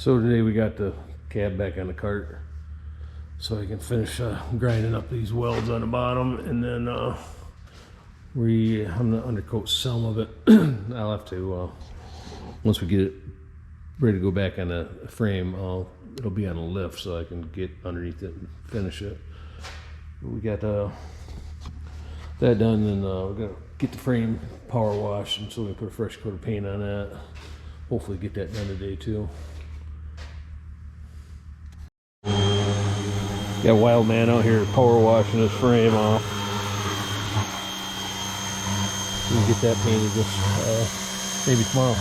So today we got the cab back on the cart so I can finish grinding up these welds on the bottom, and then I'm gonna undercoat some of it. I'll have to, once we get it ready to go back on the frame, it'll be on a lift so I can get underneath it and finish it. We got that done, and we're gonna get the frame power washed, and so we can put a fresh coat of paint on that. Hopefully get that done today too. Got Wild Man out here power washing his frame off. We can get that painted this maybe tomorrow.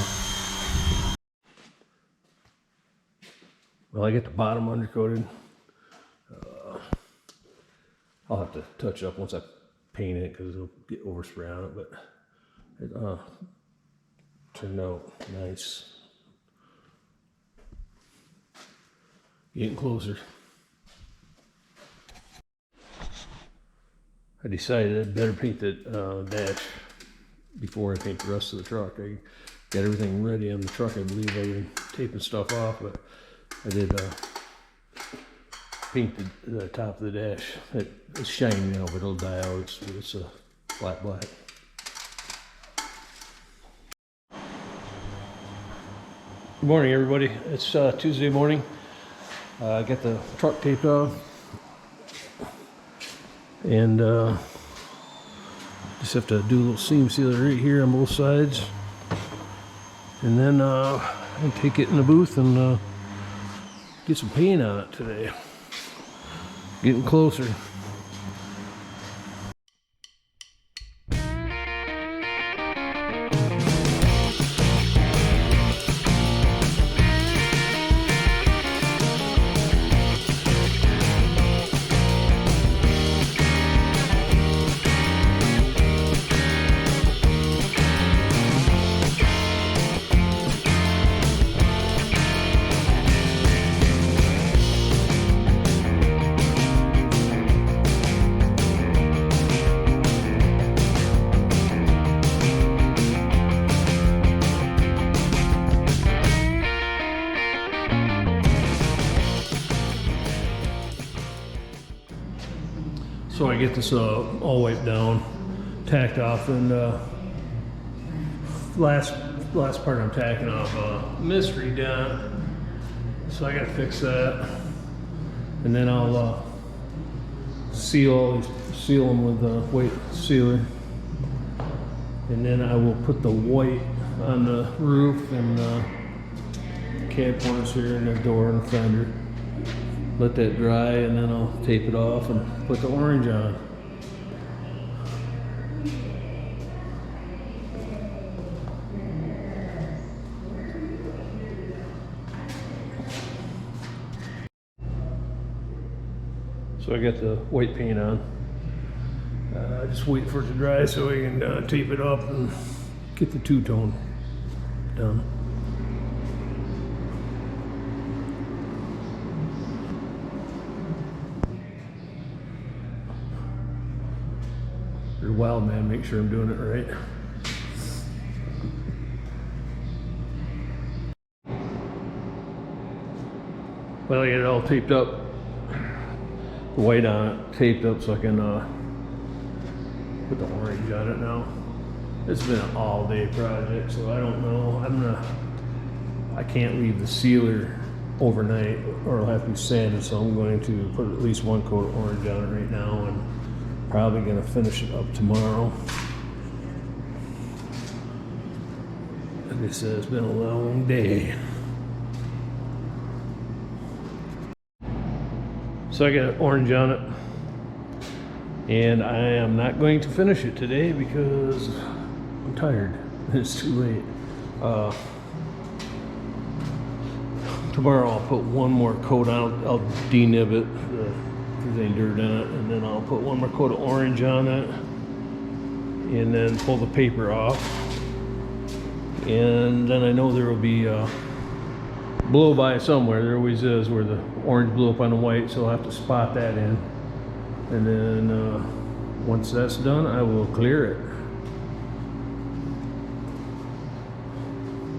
Well, I get the bottom undercoated. I'll have to touch up once I paint it because it'll get overspray on it, but it turned out nice. Getting closer. I decided I'd better paint the dash before I paint the rest of the truck. I got everything ready on the truck. I believe I've been taping stuff off, but I did paint the top of the dash. It's shiny now, but it'll die out. It's a flat black. Good morning, everybody. It's Tuesday morning. I got the truck taped off, and just have to do a little seam sealer right here on both sides, and then I'll take it in the booth and get some paint on it today. Getting closer. So I get this all wiped down, tacked off, and last part I'm tacking off mystery dent. So I gotta fix that, and then I'll seal them with the white sealer, and then I will put the white on the roof and cab corners here and the door and the fender. Let that dry, and then I'll tape it off and put the orange on. So I got the white paint on. Just wait for it to dry so we can tape it up and get the two-tone done. Wild Man, make sure I'm doing it right. Well, I get it all taped up, the white on it, taped up, so I can put the orange on it now. It's been an all-day project, so I don't know. I can't leave the sealer overnight, or I'll have to be sanded, so I'm going to put at least one coat of orange on it right now, and probably gonna finish it up tomorrow. Like I said, it's been a long day. So I got orange on it, and I am not going to finish it today because I'm tired. It's too late. Tomorrow I'll put one more coat on. I'll denib it. There's any dirt in it, and then I'll put one more coat of orange on it, and then pull the paper off, and then I know there will be blow by somewhere. There always is, where the orange blew up on the white, so I'll have to spot that in, and then once that's done, I will clear it.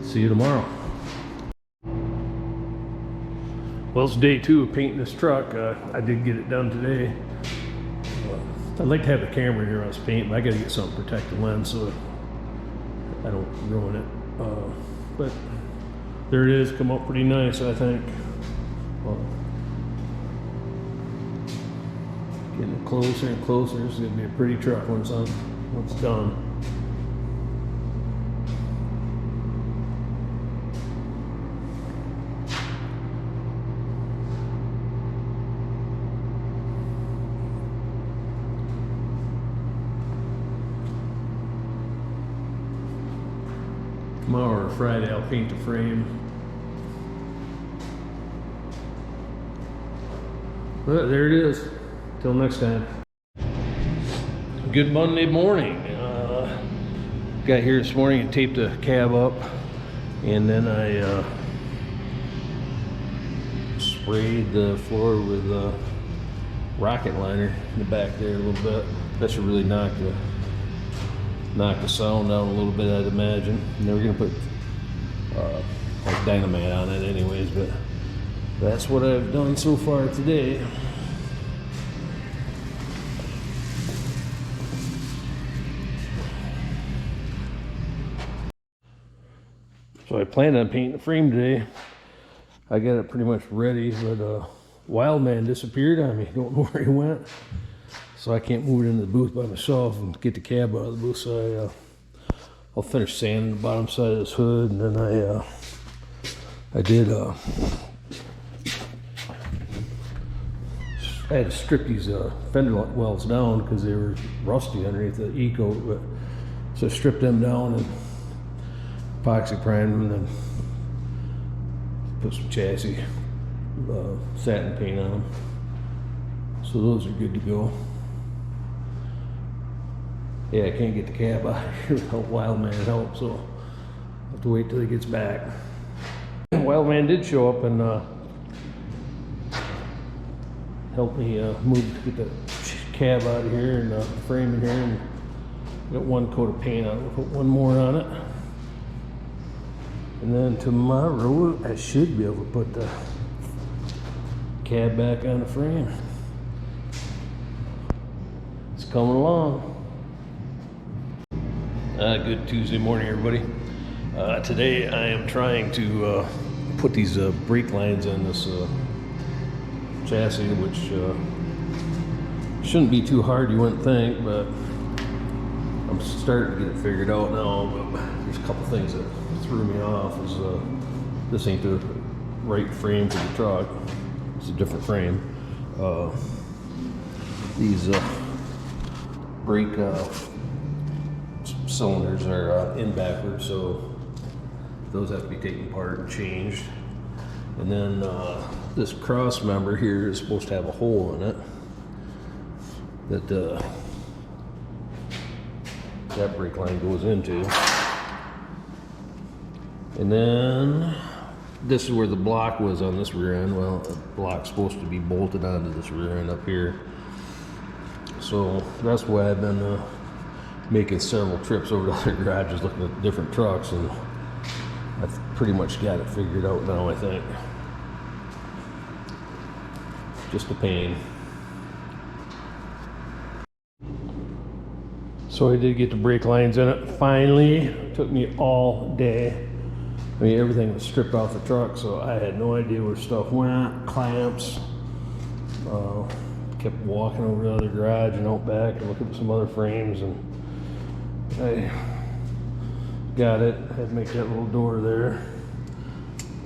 See you tomorrow. Well, it's day 2 of painting this truck. I did get it done today. I'd like to have the camera here when I was painting, but I gotta get something to protect the lens so I don't ruin it. But there it is, come up pretty nice, I think. Getting closer and closer. It's gonna be a pretty truck once it's done. Tomorrow or Friday I'll paint the frame. But there it is. Till next time. Good Monday morning. Got here this morning and taped the cab up, and then I sprayed the floor with rocket liner in the back there a little bit. That should really knock the sound down a little bit, I'd imagine. And then we're gonna put like dynamite on it anyways, but that's what I've done so far today. So I planned on painting the frame today. I got it pretty much ready, but Wildman disappeared on me. Don't know where he went. So I can't move it into the booth by myself and get the cab out of the booth. So I'll finish sanding the bottom side of this hood, and then I had to strip these fender wells down because they were rusty underneath the E-coat. But so I stripped them down and epoxy primed them, and then put some chassis satin paint on them. So those are good to go. Yeah, I can't get the cab out of here without Wildman help, so I'll have to wait till he gets back. Wildman did show up and help me get the cab out of here and frame in here, and got one coat of paint on it. We'll put one more on it. And then tomorrow I should be able to put the cab back on the frame. It's coming along. Good Tuesday morning, everybody. Today I am trying to put these brake lines on this chassis, which shouldn't be too hard, you wouldn't think, but I'm starting to get it figured out now. But there's a couple things that threw me off. Is this ain't the right frame for the truck. It's a different frame. These brake cylinders are in backwards, so those have to be taken apart and changed. And then this cross member here is supposed to have a hole in it that that brake line goes into. And then this is where the block was on this rear end. Well, the block's supposed to be bolted onto this rear end up here. So that's why I've been making several trips over to other garages looking at different trucks, and I've pretty much got it figured out now, I think. Just a pain. So I did get the brake lines in it finally. It took me all day. I mean, everything was stripped off the truck, so I had no idea where stuff went. Clamps. Kept walking over to the other garage and out back and looking at some other frames, and I got it. I had to make that little door there,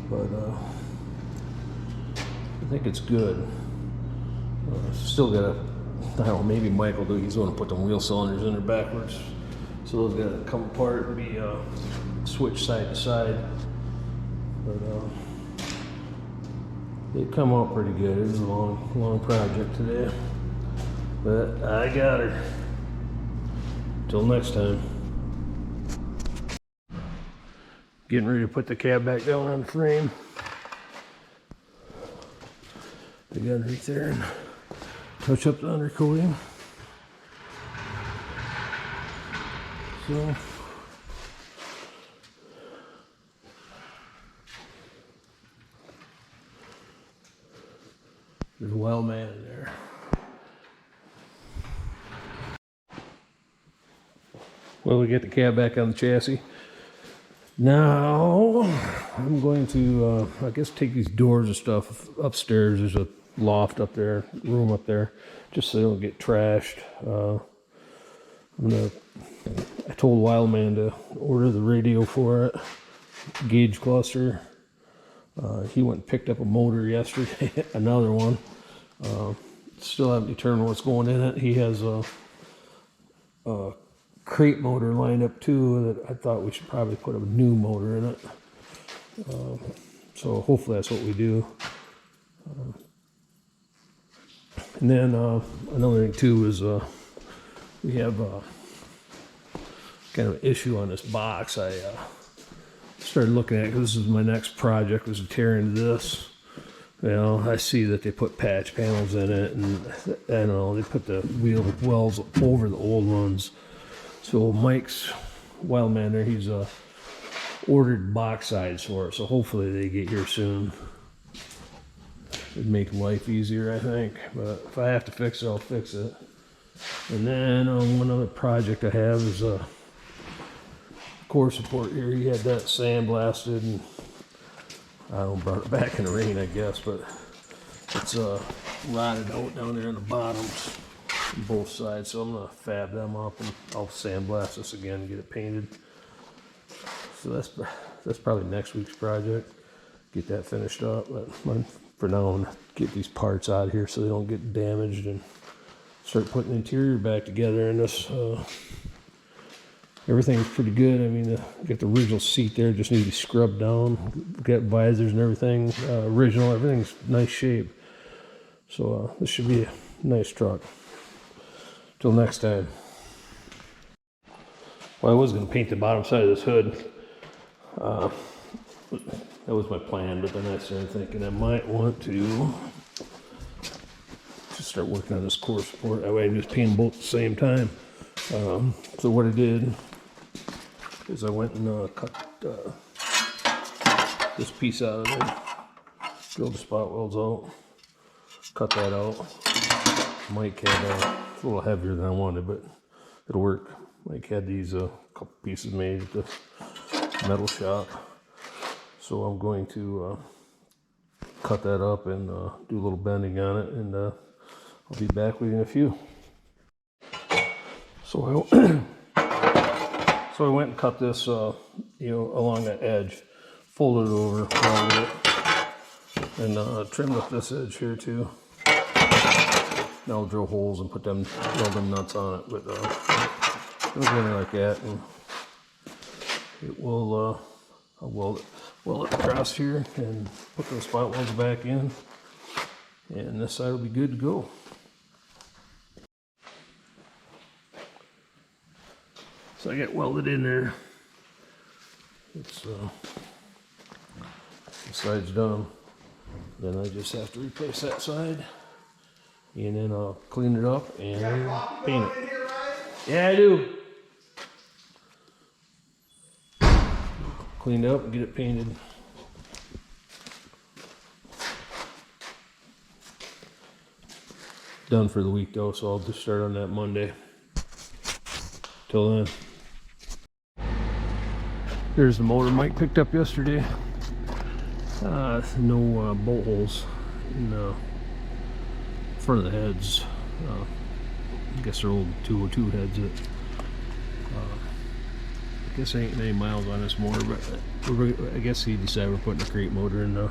but I think it's good. Still got to, I don't know, maybe Mike will do. He's going to put the wheel cylinders in there backwards, so those got to come apart and be switched side to side. But they come out pretty good. It was a long project today, but I got her. Till next time. Getting ready to put the cab back down on the frame. I got it right there and touch up the undercoating. So There's a wild man in there. Well, we get the cab back on the chassis. Now, I'm going to, I guess, take these doors and stuff upstairs. There's a loft up there, room up there, just so they don't get trashed. I told Wildman to order the radio for it, gauge cluster. He went and picked up a motor yesterday, another one. Still haven't determined what's going in it. He has a crate motor lined up too that I thought we should probably put a new motor in it. So hopefully that's what we do. And then another thing too is we have kind of an issue on this box. I started looking at it because this is my next project, was to tear into this. Well, I see that they put patch panels in it, and I don't know, they put the wheel wells over the old ones. So Mike's Wildman there, he's ordered box sides for it, so hopefully they get here soon. It'd make life easier, I think, but if I have to fix it, I'll fix it. And then one other project I have is a core support here. He had that sandblasted, and I don't know, brought it back in the rain, I guess, but it's rotted out down there in the bottoms on both sides, so I'm gonna fab them up and I'll sandblast this again and get it painted. So that's probably next week's project, get that finished up. But for now, I'm gonna get these parts out of here so they don't get damaged and start putting the interior back together. And this everything's pretty good. I mean, got the original seat there, just need to be scrubbed down, got visors and everything original, everything's nice shape. So this should be a nice truck. Till next time. Well, I was going to paint the bottom side of this hood. That was my plan, but then I started thinking I might want to just start working on this core support. That way I can just paint them both at the same time. So what I did is I went and cut this piece out of there, drilled the spot welds out, cut that out. Mike had it's a little heavier than I wanted, but it'll work. Mike had these couple pieces made at the metal shop, so I'm going to cut that up and do a little bending on it, and I'll be back with you in a few. So I went and cut this, along that edge, folded it over, rounded it, and trimmed up this edge here too. Now I'll drill holes and put them, weld them nuts on it, but it'll go in like that, and it will, I'll weld it across here and put those spot welds back in, and this side will be good to go. So I got welded in there. It's the side's done. Then I just have to replace that side, and then I'll clean it up and paint it. Yeah, I do. Clean it up and get it painted. Done for the week though, so I'll just start on that Monday. Till then. There's the motor Mike picked up yesterday. No bolt holes in the front of the heads. I guess they're old 202 heads. I guess there ain't many miles on this motor, but I guess he decided we're putting a crate motor in the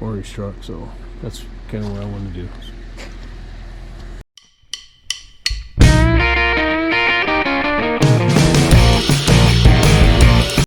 orange truck, so that's kind of what I want to do.